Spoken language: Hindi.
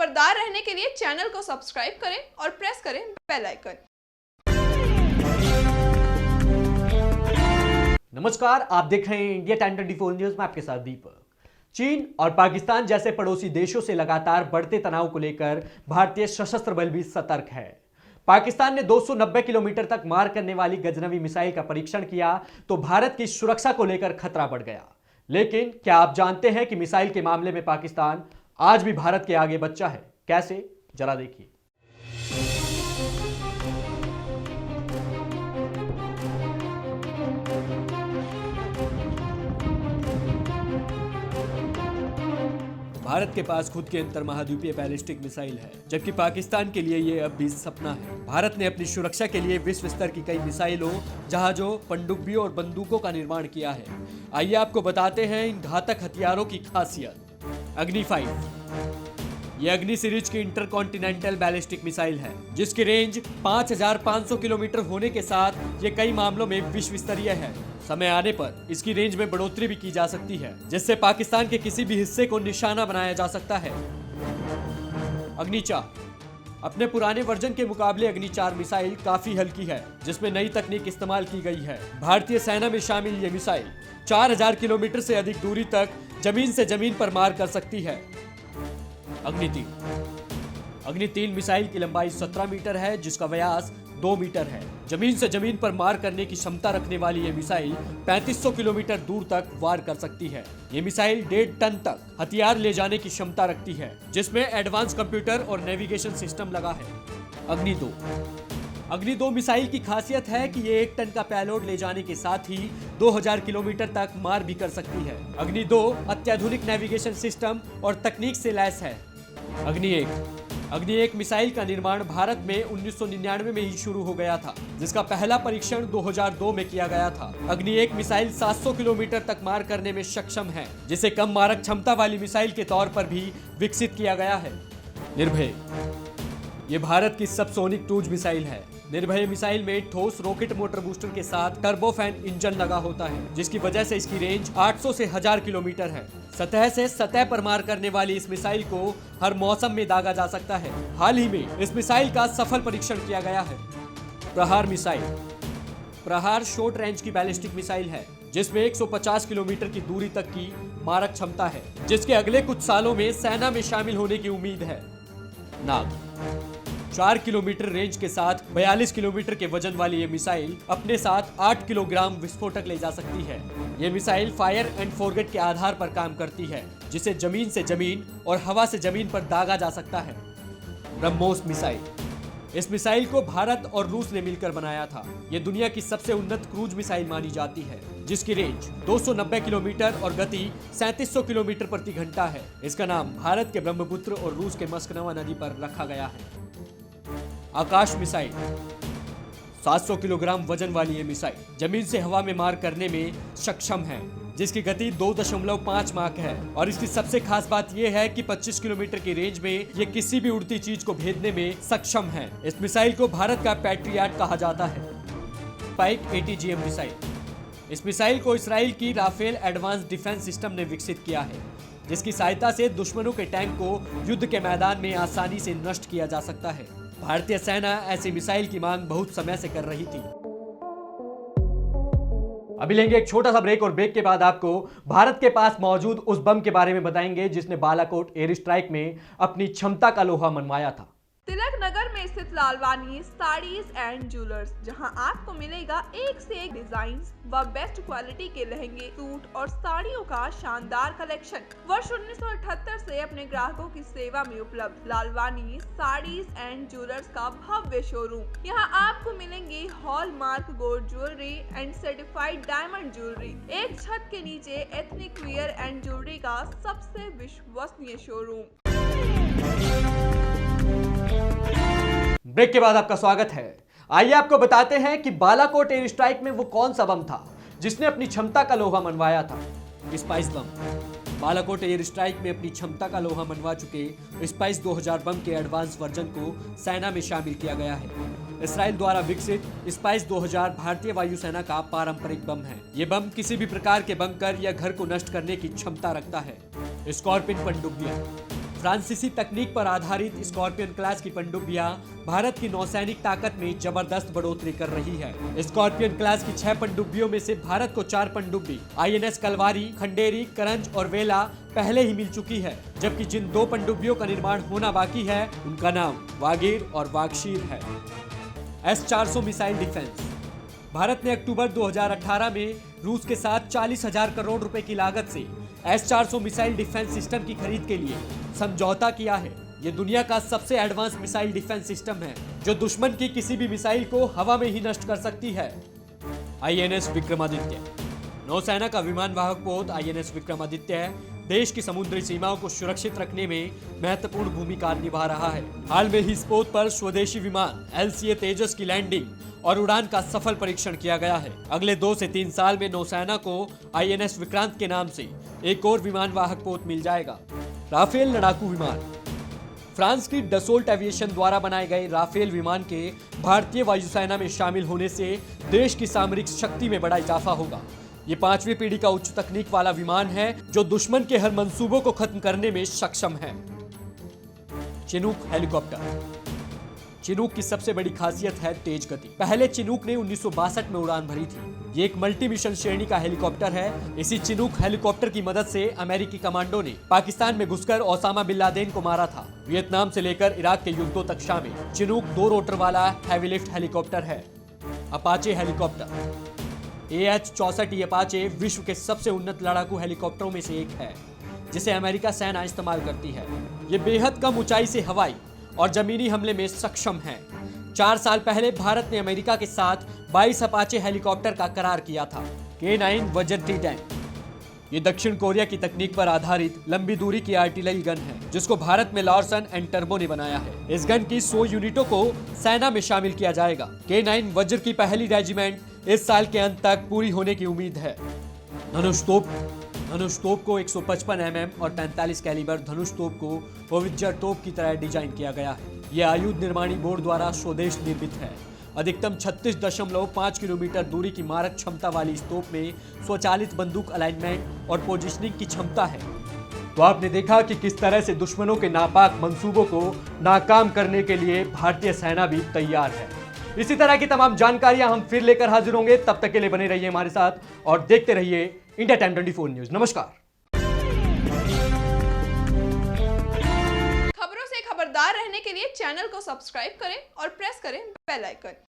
खबरदार रहने के लिए चैनल को सब्सक्राइब करें और प्रेस करें बेल आइकन। नमस्कार, आप देख रहे हैं इंडिया टाइम 24 न्यूज में आपके साथ दीपक। चीन और पाकिस्तान जैसे पड़ोसी देशों से लगातार बढ़ते तनाव को लेकर भारतीय सशस्त्र बल भी सतर्क है। पाकिस्तान ने 290 किलोमीटर तक मार करने वाली गजनवी मिसाइल का परीक्षण किया तो भारत की सुरक्षा को लेकर खतरा बढ़ गया। लेकिन क्या आप जानते हैं कि मिसाइल के मामले में पाकिस्तान आज भी भारत के आगे बचा है? कैसे, जरा देखिए। भारत के पास खुद की अंतरमहाद्वीपीय बैलिस्टिक मिसाइल है, जबकि पाकिस्तान के लिए यह अब भी सपना है। भारत ने अपनी सुरक्षा के लिए विश्व स्तर की कई मिसाइलों, जहाजों, पनडुब्बियों और बंदूकों का निर्माण किया है। आइए आपको बताते हैं इन घातक हथियारों की खासियत। अग्नि 5 यह अग्नि सीरीज की इंटरकॉन्टिनेंटल बैलिस्टिक मिसाइल है, जिसकी रेंज 5500 किलोमीटर होने के साथ ये कई मामलों में विश्व स्तरीय है। समय आने पर इसकी रेंज में बढ़ोतरी भी की जा सकती है, जिससे पाकिस्तान के किसी भी हिस्से को निशाना बनाया जा सकता है। अग्नि 4 अपने पुराने वर्जन के मुकाबले अग्नि 4 मिसाइल काफी हल्की है, जिसमें नई तकनीक इस्तेमाल की गई है। भारतीय सेना में शामिल ये मिसाइल 4000 किलोमीटर से अधिक दूरी तक जमीन से जमीन पर मार कर सकती है। अग्नि 3 मिसाइल की लंबाई 17 मीटर है, जिसका व्यास 2 मीटर है। जमीन से जमीन पर मार करने की क्षमता रखने वाली ये मिसाइल 3500 किलोमीटर दूर तक वार कर सकती है। ये मिसाइल 1.5 टन तक हथियार ले जाने की क्षमता रखती है, जिसमें एडवांस कंप्यूटर और नेविगेशन सिस्टम लगा है। अग्नि 2 मिसाइल की खासियत है कि ये 1 टन का पेलोड ले जाने के साथ ही 2000 किलोमीटर तक मार भी कर सकती है। अग्नि 2 अत्याधुनिक नेविगेशन सिस्टम और तकनीक से लैस है। अग्नि 1 मिसाइल का निर्माण भारत में 1999 में ही शुरू हो गया था, जिसका पहला परीक्षण 2002 में किया गया था। अग्नि 1 मिसाइल 700 किलोमीटर तक मार करने में सक्षम है, जिसे कम मारक क्षमता वाली मिसाइल के तौर पर भी विकसित किया गया है। निर्भय ये भारत की सबसोनिक क्रूज मिसाइल है। निर्भय मिसाइल में ठोस रॉकेट मोटर बूस्टर के साथ टर्बोफैन इंजन लगा होता है, जिसकी वजह से इसकी रेंज 800 से 1000 किलोमीटर है। सतह से सतह पर मार करने वाली इस मिसाइल को हर मौसम में दागा जा सकता है। हाल ही में इस मिसाइल का सफल परीक्षण किया गया है। प्रहार शॉर्ट रेंज की बैलिस्टिक मिसाइल है, जिसमें 150 किलोमीटर की दूरी तक की मारक क्षमता है, जिसके अगले कुछ सालों में सेना में शामिल होने की उम्मीद है। नाग 4 किलोमीटर रेंज के साथ 42 किलोमीटर के वजन वाली ये मिसाइल अपने साथ 8 किलोग्राम विस्फोटक ले जा सकती है। ये मिसाइल फायर एंड फॉरगेट के आधार पर काम करती है, जिसे जमीन से जमीन और हवा से जमीन पर दागा जा सकता है। ब्रह्मोस मिसाइल इस मिसाइल को भारत और रूस ने मिलकर बनाया था। ये दुनिया की सबसे उन्नत क्रूज मिसाइल मानी जाती है, जिसकी रेंज 290 किलोमीटर और गति 3700 किलोमीटर प्रति घंटा है। इसका नाम भारत के ब्रह्मपुत्र और रूस के मस्कनवा नदी पर रखा गया है। आकाश मिसाइल 700 किलोग्राम वजन वाली ये मिसाइल जमीन से हवा में मार करने में सक्षम है, जिसकी गति 2.5 माक है। और इसकी सबसे खास बात यह है कि 25 किलोमीटर की रेंज में ये किसी भी उड़ती चीज को भेदने में सक्षम है। इस मिसाइल को भारत का पैट्रियट कहा जाता है। स्पाइक ATGM मिसाइल इस मिसाइल को इसराइल की राफेल एडवांस डिफेंस सिस्टम ने विकसित किया है, जिसकी सहायता से दुश्मनों के टैंक को युद्ध के मैदान में आसानी से नष्ट किया जा सकता है। भारतीय सेना ऐसी मिसाइल की मांग बहुत समय से कर रही थी। अभी लेंगे एक छोटा सा ब्रेक और ब्रेक के बाद आपको भारत के पास मौजूद उस बम के बारे में बताएंगे जिसने बालाकोट एयर स्ट्राइक में अपनी क्षमता का लोहा मनवाया था। तिलक नगर में स्थित लालवानी साड़ीज एंड ज्वेलर्स, जहां आपको मिलेगा एक से एक डिजाइन व बेस्ट क्वालिटी के लहंगे, सूट और साड़ियों का शानदार कलेक्शन। वर्ष 1978 से अपने ग्राहकों की सेवा में उपलब्ध लालवानी साड़ीज एंड ज्वेलर्स का भव्य शोरूम। यहां आपको मिलेंगे hallmark gold jewellery and certified diamond jewellery. एक छत के नीचे एथनिक वियर एंड ज्वेलरी का सबसे विश्वसनीय शोरूम। ब्रेक के बाद आपका स्वागत है। आइए आपको बताते हैं कि बालाकोट एयर स्ट्राइक में वो कौन सा बम था जिसने अपनी क्षमता का लोहा मनवाया था। स्पाइस बम बालाकोट एयर स्ट्राइक में अपनी क्षमता का लोहा मनवा चुके स्पाइस 2000 बम के एडवांस वर्जन को सेना में शामिल किया गया है। इसराइल द्वारा विकसित स्पाइस 2000 भारतीय वायुसेना का पारंपरिक बम है। ये बम किसी भी प्रकार के बंकर या घर को नष्ट करने की क्षमता रखता है। स्कॉर्पियन पनडुब्बियां फ्रांसीसी तकनीक पर आधारित स्कॉर्पियन क्लास की पनडुब्बियां भारत की नौसैनिक ताकत में जबरदस्त बढ़ोतरी कर रही है। स्कॉर्पियन क्लास की 6 पनडुब्बियों में से भारत को 4 पनडुब्बी INS कलवारी, खंडेरी, करंज और वेला पहले ही मिल चुकी है, जबकि जिन 2 पनडुब्बियों का निर्माण होना बाकी है उनका नाम वागीर और वागशीर है। S-400 missile defence. भारत ने अक्टूबर 2018 में रूस के साथ 40,000 करोड़ रुपए की लागत से S-400 मिसाइल डिफेंस सिस्टम की खरीद के लिए समझौता किया है। ये दुनिया का सबसे एडवांस मिसाइल डिफेंस सिस्टम है, जो दुश्मन की किसी भी मिसाइल को हवा में ही नष्ट कर सकती है। INS विक्रमादित्य। नौसेना का विमान वाहक पोत INS विक्रमादित्य देश की समुद्री सीमाओं को सुरक्षित रखने में महत्वपूर्ण भूमिका निभा रहा है। हाल में ही इस पोत पर स्वदेशी विमान LCA तेजस की लैंडिंग और उड़ान का सफल परीक्षण किया गया है। अगले 2 से 3 साल में नौसेना को INS विक्रांत के नाम से एक और विमान वाहक पोत मिल जाएगा। राफेल लड़ाकू विमान। फ्रांस की डसोल्ट एविएशन द्वारा बनाए गए राफेल विमान के भारतीय वायुसेना में शामिल होने से देश की सामरिक शक्ति में बड़ा इजाफा होगा। ये 5वीं पीढ़ी का उच्च तकनीक वाला विमान है, जो दुश्मन के हर मंसूबों को खत्म करने में सक्षम है। Chinook helicopter. चिनूक की सबसे बड़ी खासियत है तेज गति। पहले चिनूक ने 1962 में उड़ान भरी थी। ये एक मल्टी मिशन श्रेणी का हेलीकॉप्टर है। इसी चिनूक हेलीकॉप्टर की मदद से अमेरिकी कमांडो ने पाकिस्तान में घुसकर ओसामा बिन लादेन को मारा था। वियतनाम से लेकर इराक के युद्धों तक शामिल चिनूक 2 रोटर वाला हैवी लिफ्ट हेलीकॉप्टर है। Apache helicopter. AH-64 अपाचे विश्व के सबसे उन्नत लड़ाकू हेलीकॉप्टरों में से एक है, जिसे अमेरिका सेना इस्तेमाल करती है। ये बेहद कम ऊंचाई से हवाई और जमीनी हमले में सक्षम है। 4 साल पहले भारत ने अमेरिका के साथ 22 अपाचे हेलीकॉप्टर का करार किया था। K9 वज्र टैंक। ये दक्षिण कोरिया की तकनीक पर आधारित लंबी दूरी की आर्टिलरी गन है, जिसको भारत में लॉर्सन एंड टर्बो ने बनाया है। इस गन की 100 यूनिटों को सेना में शामिल किया जाएगा। K9 वज्र की पहली रेजिमेंट इस साल के अंत तक पूरी होने की उम्मीद है। धनुष तोप। धनुष तोप को 155 mm और 45 कैलिबर धनुष तोप को होवित्जर तोप की तरह डिजाइन किया गया है। यह आयुध निर्माणी बोर्ड द्वारा स्वदेश निर्मित है। अधिकतम 36.5 किलोमीटर दूरी की मारक क्षमता वाली इस तोप में स्वचालित बंदूक अलाइनमेंट और पोजिशनिंग की क्षमता है। तो आपने देखा कि किस तरह से दुश्मनों के नापाक मंसूबों को नाकाम करने के लिए भारतीय सेना भी तैयार है। इसी तरह की तमाम जानकारियां हम फिर लेकर हाजिर होंगे। तब तक के लिए बने रहिए हमारे साथ और देखते रहिए इंडिया टाइम 24 न्यूज। नमस्कार। खबरों से खबरदार रहने के लिए चैनल को सब्सक्राइब करें और प्रेस करें बेल आइकन।